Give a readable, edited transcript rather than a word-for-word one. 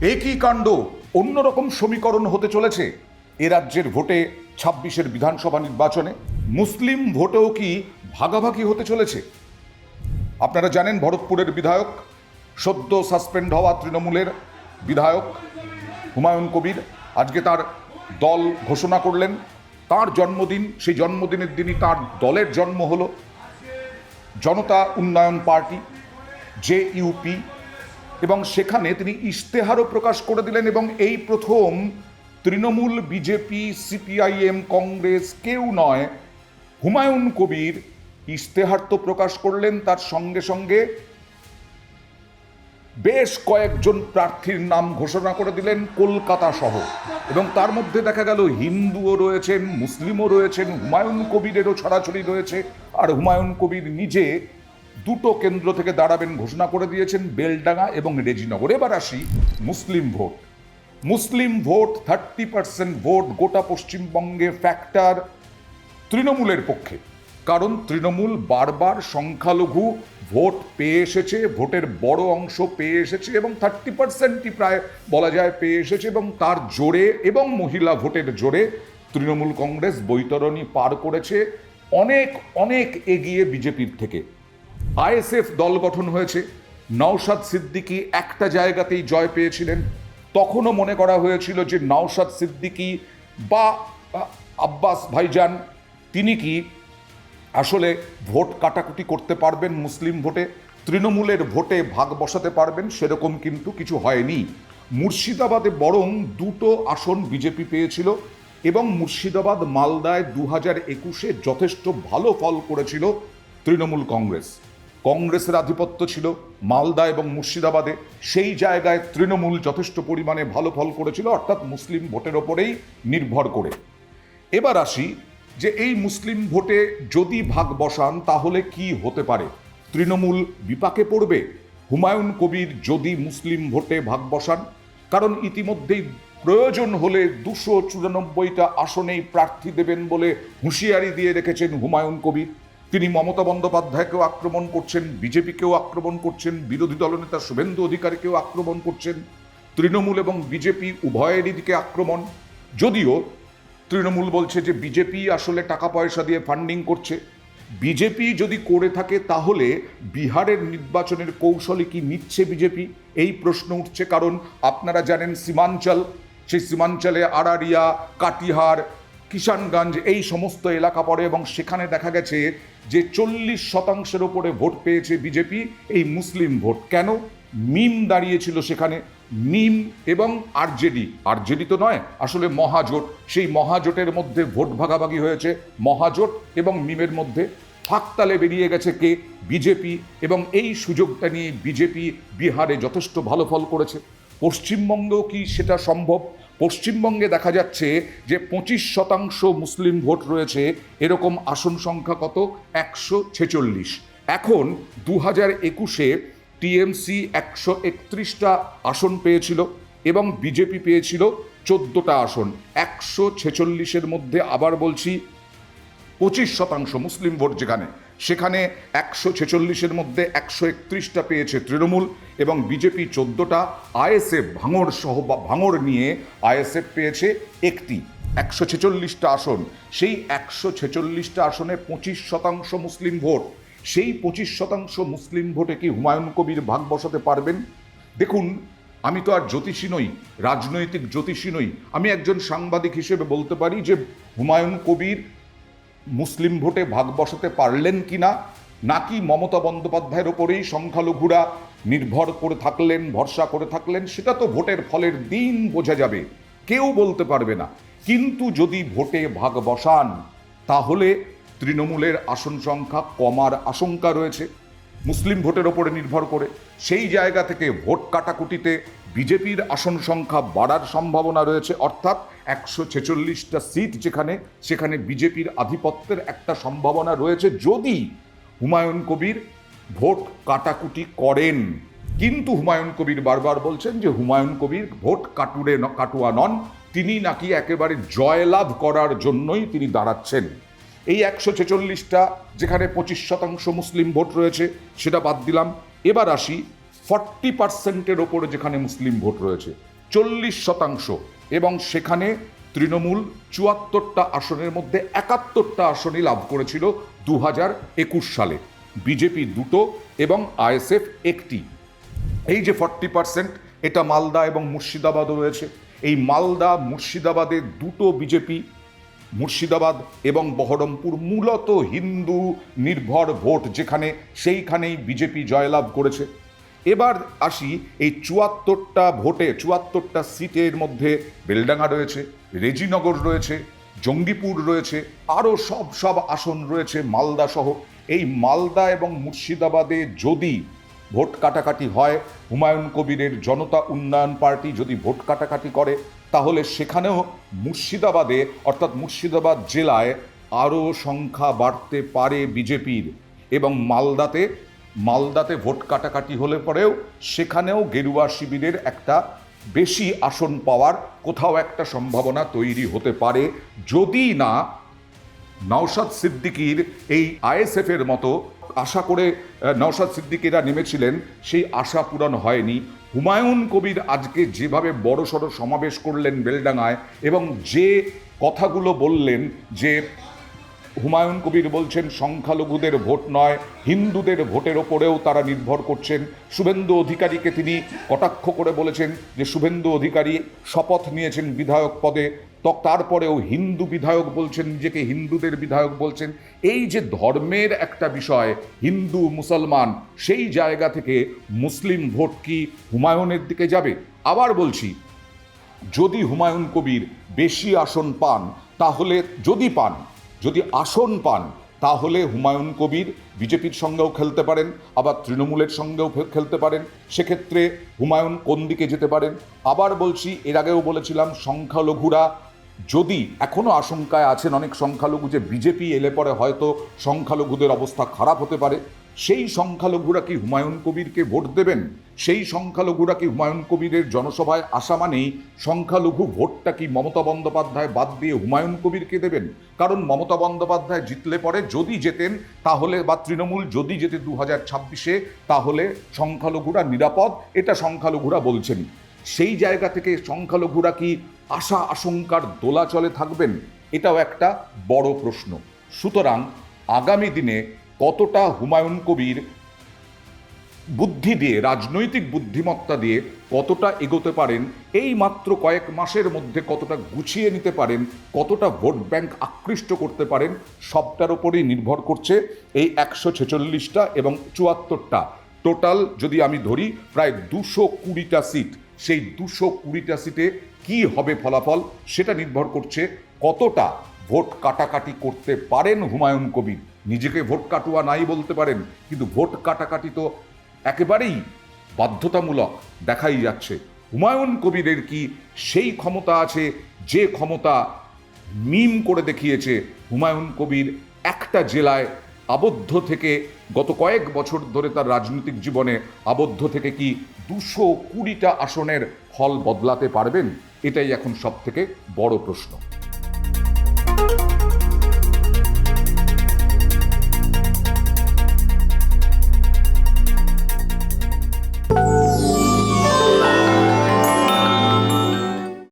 একই কাণ্ড, অন্যরকম সমীকরণ হতে চলেছে এ রাজ্যের ভোটে 26-এর বিধানসভা নির্বাচনে। মুসলিম ভোটেও কি ভাগাভাগি হতে চলেছে? আপনারা জানেন ভরতপুরের বিধায়ক, সদ্য সাসপেন্ড হওয়া তৃণমূলের বিধায়ক হুমায়ুন কবির আজকে তার দল ঘোষণা করলেন। তার জন্মদিন, সেই জন্মদিনের দিনই তার দলের জন্ম হলো জনতা উন্নয়ন পার্টি, JUP, এবং সেখানে তিনি ইশতেহারও প্রকাশ করে দিলেন। এবং এই প্রথম তৃণমূল, বিজেপি, CPIM, কংগ্রেস কেউ নয়, হুমায়ুন কবির ইশতেহার তো প্রকাশ করলেন, তার সঙ্গে সঙ্গে বেশ কয়েকজন প্রার্থীর নাম ঘোষণা করে দিলেন কলকাতা সহ। এবং তার মধ্যে দেখা গেল হিন্দুও রয়েছেন, মুসলিমও রয়েছেন, হুমায়ুন কবিরেরও ছড়াছড়ি রয়েছে। আর হুমায়ুন কবির নিজে দুটো কেন্দ্র থেকে দাঁড়াবেন ঘোষণা করে দিয়েছেন, বেলডাঙ্গা এবং রেজিনগর। এবার আসি মুসলিম ভোট। মুসলিম ভোট 30% ভোট গোটা পশ্চিমবঙ্গে ফ্যাক্টর তৃণমূলের পক্ষে, কারণ তৃণমূল বারবার সংখ্যালঘু ভোট পেয়ে এসেছে, ভোটের বড় অংশ পেয়ে এসেছে এবং 30%ই প্রায় বলা যায় পেয়ে এসেছে। এবং তার জোরে এবং মহিলা ভোটের জোরে তৃণমূল কংগ্রেস বৈতরণী পার করেছে, অনেক অনেক এগিয়ে বিজেপির থেকে। ISF দল গঠন হয়েছে, নওশাদ সিদ্দিকী একটা জায়গাতেই জয় পেয়েছিলেন। তখনও মনে করা হয়েছিল যে নওশাদ সিদ্দিকী বা আব্বাস ভাইজান তিনি কি আসলে ভোট কাটাকুটি করতে পারবেন মুসলিম ভোটে, তৃণমূলের ভোটে ভাগ বসাতে পারবেন। সেরকম কিন্তু কিছু হয়নি। মুর্শিদাবাদে বরং দুটো আসন বিজেপি পেয়েছিল এবং মুর্শিদাবাদ, মালদায় 2021-এ যথেষ্ট ভালো ফল করেছিল তৃণমূল কংগ্রেস। কংগ্রেসের আধিপত্য ছিল মালদা এবং মুর্শিদাবাদে, সেই জায়গায় তৃণমূল যথেষ্ট পরিমাণে ভালো ফল করেছিল, অর্থাৎ মুসলিম ভোটের ওপরেই নির্ভর করে। এবার আসি যে এই মুসলিম ভোটে যদি ভাগ বসান তাহলে কি হতে পারে? তৃণমূল বিপাকে পড়বে হুমায়ুন কবির যদি মুসলিম ভোটে ভাগ বসান, কারণ ইতিমধ্যেই প্রয়োজন হলে 294টা আসনেই প্রার্থী দেবেন বলে হুঁশিয়ারি দিয়ে রেখেছেন হুমায়ুন কবির। তিনি মমতা বন্দ্যোপাধ্যায়কেও আক্রমণ করছেন, বিজেপিকেও আক্রমণ করছেন, বিরোধী দলনেতা শুভেন্দু অধিকারীকেও আক্রমণ করছেন। তৃণমূল এবং বিজেপি উভয়েরই দিকে আক্রমণ। যদিও তৃণমূল বলছে যে বিজেপি আসলে টাকা পয়সা দিয়ে ফান্ডিং করছে। বিজেপি যদি করে থাকে তাহলে বিহারের নির্বাচনের কৌশলে কি নিচ্ছে বিজেপি, এই প্রশ্ন উঠছে। কারণ আপনারা জানেন সীমাঞ্চল, সেই সীমাঞ্চলে আরারিয়া, কাটিহার, কিষানগঞ্জ এই সমস্ত এলাকা পড়ে এবং সেখানে দেখা গেছে যে 40%-এর ওপরে ভোট পেয়েছে বিজেপি, এই মুসলিম ভোট। কেন? মিম দাঁড়িয়েছিল সেখানে, মিম এবং আরজেডি তো নয়, আসলে মহাজোট। সেই মহাজোটের মধ্যে ভোট ভাগাভাগি হয়েছে, মহাজোট এবং মিমের মধ্যে ফাঁকতালে বেরিয়ে গেছে কে? বিজেপি। এবং এই সুযোগটা নিয়ে বিজেপি বিহারে যথেষ্ট ভালো ফল করেছে। পশ্চিমবঙ্গেও কি সেটা সম্ভব? পশ্চিমবঙ্গে দেখা যাচ্ছে যে 25% মুসলিম ভোট রয়েছে, এরকম আসন সংখ্যা কত? 146। এখন 2021-এ টিএমসি 131টা আসন পেয়েছিল এবং বিজেপি পেয়েছিল 14টা আসন। 146-এর মধ্যে আবার বলছি 25% মুসলিম ভোট যেখানে, সেখানে 146-এর মধ্যে 131টা পেয়েছে তৃণমূল এবং বিজেপি 14টা। ISF ভাঙড় সহ বা ভাঙড় নিয়ে ISF পেয়েছে 1টি। 146টা আসন, সেই 146টা আসনে 25% মুসলিম ভোট। সেই 25% মুসলিম ভোটে কি হুমায়ুন কবির ভাগ বসাতে পারবেন? দেখুন, আমি তো আর জ্যোতিষী নই, রাজনৈতিক জ্যোতিষী নই। আমি একজন সাংবাদিক হিসেবে বলতে পারি যে হুমায়ুন কবির মুসলিম ভোটে ভাগ বসাতে পারলেন কিনা, নাকি মমতা বন্দ্যোপাধ্যায়ের ওপরেই সংখ্যালঘুরা নির্ভর করে থাকলেন, ভরসা করে থাকলেন, সেটা তো ভোটের ফলের দিন বোঝা যাবে, কেউ বলতে পারবে না। কিন্তু যদি ভোটে ভাগ বসান তাহলে তৃণমূলের আসন সংখ্যা কমার আশঙ্কা রয়েছে মুসলিম ভোটের ওপরে নির্ভর করে। সেই জায়গা থেকে ভোট কাটাকুটিতে বিজেপির আসন সংখ্যা বাড়ার সম্ভাবনা রয়েছে, অর্থাৎ 146টা সিট যেখানে, সেখানে বিজেপির আধিপত্যের একটা সম্ভাবনা রয়েছে যদি হুমায়ুন কবির ভোট কাটাকুটি করেন। কিন্তু হুমায়ুন কবির বারবার বলছেন যে হুমায়ুন কবির ভোট কাটুয়া নন, তিনি নাকি একেবারে জয়লাভ করার জন্যই তিনি দাঁড়াচ্ছেন। এই 146টা যেখানে 25% মুসলিম ভোট রয়েছে সেটা বাদ দিলাম। এবার আসি 40%-এর ওপরে যেখানে মুসলিম ভোট রয়েছে, 40%, এবং সেখানে তৃণমূল 74টা আসনের মধ্যে 71টা আসনই লাভ করেছিল 2021 সালে, বিজেপি 2টো এবং আইএসএফ 1টি। এই যে 40%, এটা মালদা এবং মুর্শিদাবাদও রয়েছে। এই মালদা মুর্শিদাবাদে 2টো বিজেপি, মুর্শিদাবাদ এবং বহরমপুর মূলত হিন্দু নির্ভর ভোট যেখানে, সেইখানেই বিজেপি জয়লাভ করেছে। এবার আসি এই 74টা ভোটে, 74টা সিটের মধ্যে বেলডাঙ্গা রয়েছে, রেজিনগর রয়েছে, জঙ্গিপুর রয়েছে, আরও সব আসন রয়েছে মালদা সহ। এই মালদা এবং মুর্শিদাবাদে যদি ভোট কাটাকাটি হয়, হুমায়ুন কবিরের জনতা উন্নয়ন পার্টি যদি ভোট কাটাকাটি করে, তাহলে সেখানেও মুর্শিদাবাদে, অর্থাৎ মুর্শিদাবাদ জেলায় আরও সংখ্যা বাড়তে পারে বিজেপির। এবং মালদাতে ভোট কাটাকাটি হলে পরেও সেখানেও গেরুয়া শিবিরের একটা বেশি আসন পাওয়ার কোথাও একটা সম্ভাবনা তৈরি হতে পারে, যদি না নওশাদ সিদ্দিকীর এই আইএসএফের মতো আশা করে নওশাদ সিদ্দিকীরা নেমেছিলেন, সেই আশা পূরণ হয়নি। হুমায়ুন কবির আজকে যেভাবে বড়সড় সমাবেশ করলেন বেলডাঙ্গায়, এবং যে কথাগুলো বললেন, যে হুমায়ুন কবির বলছেন সংখ্যালঘুদের ভোট নয়, হিন্দুদের ভোটের ওপরেও তারা নির্ভর করছেন। শুভেন্দু অধিকারীকে তিনি কটাক্ষ করে বলেছেন যে শুভেন্দু অধিকারী শপথ নিয়েছেন বিধায়ক পদে, তারপরেও হিন্দু বিধায়ক বলছেন, নিজেকে হিন্দুদের বিধায়ক বলছেন। এই যে ধর্মের একটা বিষয়, হিন্দু মুসলমান, সেই জায়গা থেকে মুসলিম ভোট কি হুমায়ুনের দিকে যাবে? আবার বলছি, যদি হুমায়ুন কবির বেশি আসন পান, তাহলে যদি আসন পান, তাহলে হুমায়ুন কবির বিজেপির সঙ্গেও খেলতে পারেন, আবার তৃণমূলের সঙ্গেও খেলতে পারেন। সেক্ষেত্রে হুমায়ুন কোন দিকে যেতে পারেন? আবার বলছি, এর আগেও বলেছিলাম, সংখ্যালঘুরা যদি এখনও আশঙ্কায় আছেন অনেক সংখ্যালঘু যে বিজেপি এলে পরে হয়তো সংখ্যালঘুদের অবস্থা খারাপ হতে পারে, সেই সংখ্যালঘুরা কি হুমায়ুন কবিরকে ভোট দেবেন? সেই সংখ্যালঘুরা কি হুমায়ুন কবিরের জনসভায় আসা মানেই সংখ্যালঘু ভোটটা কি মমতা বন্দ্যোপাধ্যায় বাদ দিয়ে হুমায়ুন কবিরকে দেবেন? কারণ মমতা বন্দ্যোপাধ্যায় জিতলে পরে, যদি জেতেন তাহলে, বা তৃণমূল যদি জেতে 2026-এ, তাহলে সংখ্যালঘুরা নিরাপদ, এটা সংখ্যালঘুরা বলছেন। সেই জায়গা থেকে সংখ্যালঘুরা কি আশা আশঙ্কার দোলাচলে থাকবেন? এটাও একটা বড় প্রশ্ন। সুতরাং আগামী দিনে কতটা হুমায়ুন কবির বুদ্ধি দিয়ে, রাজনৈতিক বুদ্ধিমত্তা দিয়ে কতটা এগোতে পারেন, এই মাত্র কয়েক মাসের মধ্যে কতটা গুছিয়ে নিতে পারেন, কতটা ভোট ব্যাংক আকৃষ্ট করতে পারেন, সবটার ওপরেই নির্ভর করছে এই 146টা এবং 74টা টোটাল যদি আমি ধরি প্রায় 220টা সিট। সেই 220টা সিটে কি হবে ফলাফল, সেটা নির্ভর করছে কতটা ভোট কাটাকাটি করতে পারেন হুমায়ুন কবির। নিজেকে ভোট কাটুয়া নাই বলতে পারেন, কিন্তু ভোট কাটাকাটি তো একেবারেই বাধ্যতামূলক দেখাই যাচ্ছে। হুমায়ুন কবিরের কি সেই ক্ষমতা আছে, যে ক্ষমতা মিম করে দেখিয়েছে হুমায়ুন কবির একটা জেলায় আবদ্ধ থেকে, গত কয়েক বছর ধরে তার রাজনৈতিক জীবনে আবদ্ধ থেকে কি 220টা আসনের ফল বদলাতে পারবেন? এটাই এখন সবথেকে বড় প্রশ্ন।